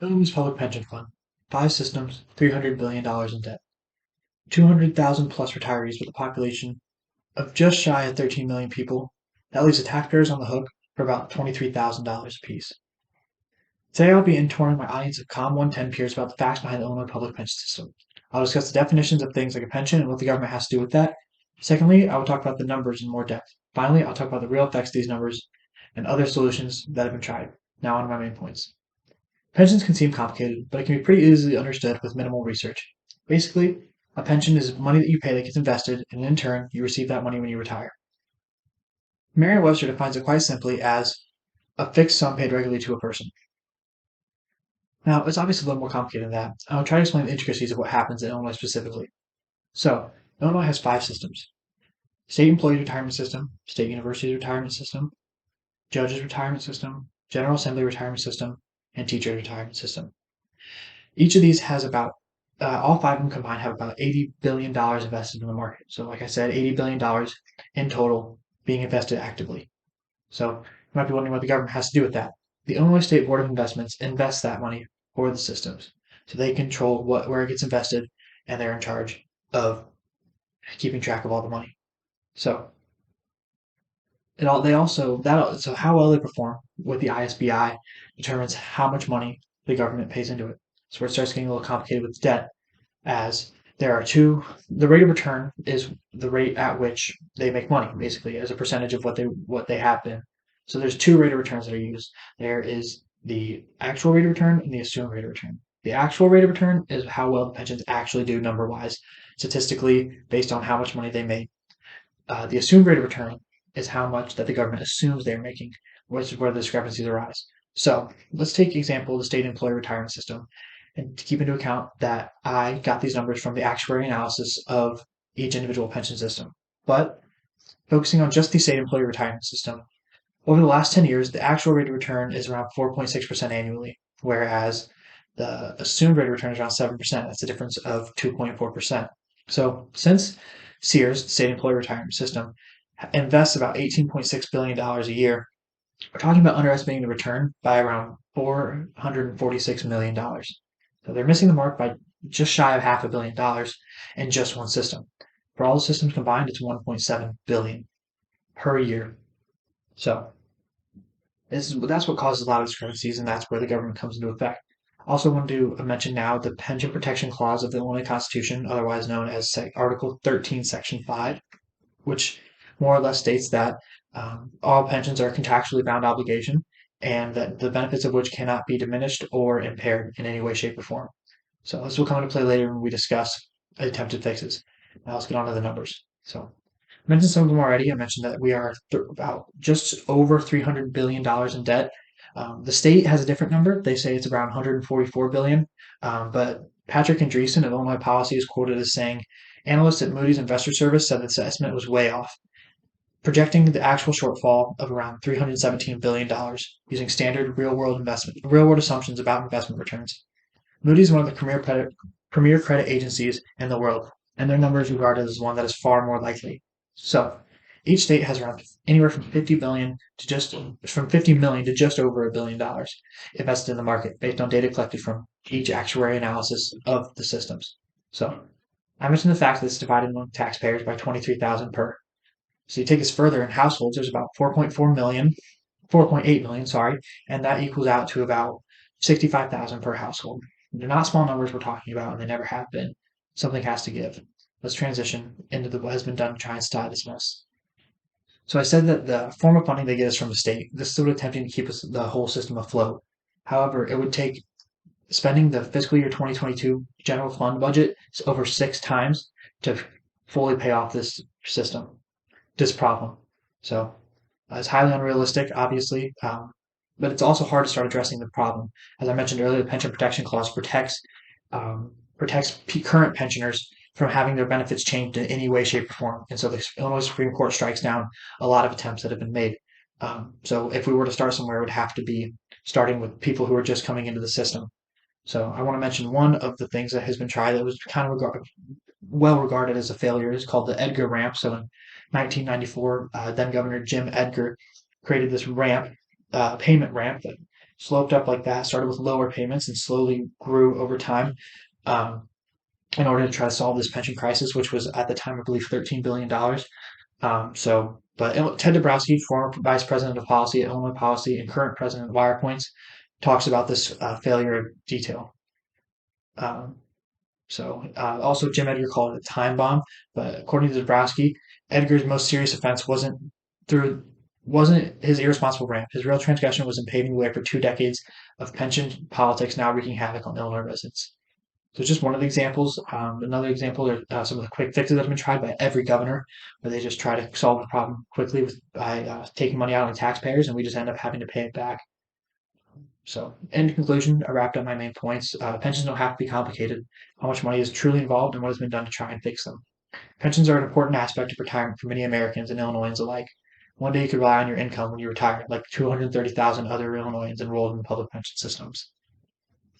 Illinois Public Pension Fund. 5 systems, $300 billion in debt. 200,000 plus retirees with a population of just shy of 13 million people. That leaves the taxpayers on the hook for about $23,000 apiece. Today I'll be informing my audience of COM 110 peers about the facts behind the Illinois public pension system. I'll discuss the definitions of things like a pension and what the government has to do with that. Secondly, I will talk about the numbers in more depth. Finally, I'll talk about the real effects of these numbers and other solutions that have been tried. Now on to my main points. Pensions can seem complicated, but it can be pretty easily understood with minimal research. Basically, a pension is money that you pay that gets invested, and in turn, you receive that money when you retire. Merriam-Webster defines it quite simply as a fixed sum paid regularly to a person. Now, it's obviously a little more complicated than that. I'll try to explain the intricacies of what happens in Illinois specifically. So, Illinois has 5 systems: state employees retirement system, state universities retirement system, judges retirement system, general assembly retirement system, and teacher retirement system. Each of these has about all 5 of them combined have about $80 billion invested in the market. So, like I said, $80 billion in total being invested actively. So, you might be wondering what the government has to do with that. The Illinois State Board of Investments invests that money for the systems. So they control where it gets invested, and they're in charge of keeping track of all the money. So so how well they perform with the ISBI determines how much money the government pays into it. So where it starts getting a little complicated with debt, as there are the rate of return is the rate at which they make money, basically, as a percentage of what they have been. So there's 2 rate of returns that are used. There is the actual rate of return and the assumed rate of return. The actual rate of return is how well the pensions actually do number wise, statistically based on how much money they make. The assumed rate of return is how much that the government assumes they're making, which is where the discrepancies arise. So let's take example the state employee retirement system, and to keep into account that I got these numbers from the actuary analysis of each individual pension system. But focusing on just the state employee retirement system, over the last 10 years, the actual rate of return is around 4.6% annually, whereas the assumed rate of return is around 7%. That's a difference of 2.4%. So since Sears, the state employee retirement system, invests about $18.6 billion a year, we're talking about underestimating the return by around $446 million. So they're missing the mark by just shy of $500 million in just one system. For all the systems combined, it's 1.7 billion per year. So that's what causes a lot of discrepancies, and that's where the government comes into effect. Also want to mention now the Pension Protection Clause of the Illinois Constitution, otherwise known as Article 13, Section 5, which more or less states that all pensions are a contractually bound obligation, and that the benefits of which cannot be diminished or impaired in any way, shape, or form. So this will come into play later when we discuss attempted fixes. Now let's get on to the numbers. So I mentioned some of them already. I mentioned that we are about just over $300 billion in debt. The state has a different number. They say it's around 144 billion. But Patrick Andreessen of Illinois Policy is quoted as saying, analysts at Moody's Investor Service said this estimate was way off, projecting the actual shortfall of around $317 billion using standard real-world assumptions about investment returns. Moody's is one of the premier credit agencies in the world, and their number is regarded as one that is far more likely. So each state has around anywhere from 50 million to just over $1 billion invested in the market based on data collected from each actuary analysis of the systems. So I mentioned the fact that it's divided among taxpayers by 23,000 per. So you take this further in households, there's about 4.8 million, sorry, and that equals out to about 65,000 per household. They're not small numbers we're talking about, and they never have been. Something has to give. Let's transition into what has been done to try and stop this mess. So I said that the form of funding they get is from the state. This is sort of attempting to keep the whole system afloat. However, it would take spending the fiscal year 2022 general fund budget over 6 times to fully pay off this problem. So it's highly unrealistic, obviously, but it's also hard to start addressing the problem. As I mentioned earlier, the Pension Protection Clause protects current pensioners from having their benefits changed in any way, shape, or form. And so the Illinois Supreme Court strikes down a lot of attempts that have been made. So if we were to start somewhere, it would have to be starting with people who are just coming into the system. So I want to mention one of the things that has been tried that was kind of well regarded as a failure is called the Edgar ramp. So in 1994, then Governor Jim Edgar created this payment ramp that sloped up like that, started with lower payments and slowly grew over time um, in order to try to solve this pension crisis, which was at the time, I believe, $13 billion. But Ted Dabrowski, former vice president of policy at Illinois Policy and current president of WirePoints, talks about this failure in detail. Um, also, Jim Edgar called it a time bomb, but according to Dabrowski, Edgar's most serious offense through wasn't his irresponsible rant. His real transgression was in paving the way for 2 decades of pension politics now wreaking havoc on Illinois residents. So it's just one of the examples. Another example are some of the quick fixes that have been tried by every governor, where they just try to solve the problem quickly by taking money out on the taxpayers, and we just end up having to pay it back. So, in conclusion, I wrapped up my main points. Pensions don't have to be complicated. How much money is truly involved and what has been done to try and fix them. Pensions are an important aspect of retirement for many Americans and Illinoisans alike. One day you could rely on your income when you retire, like 230,000 other Illinoisans enrolled in the public pension systems.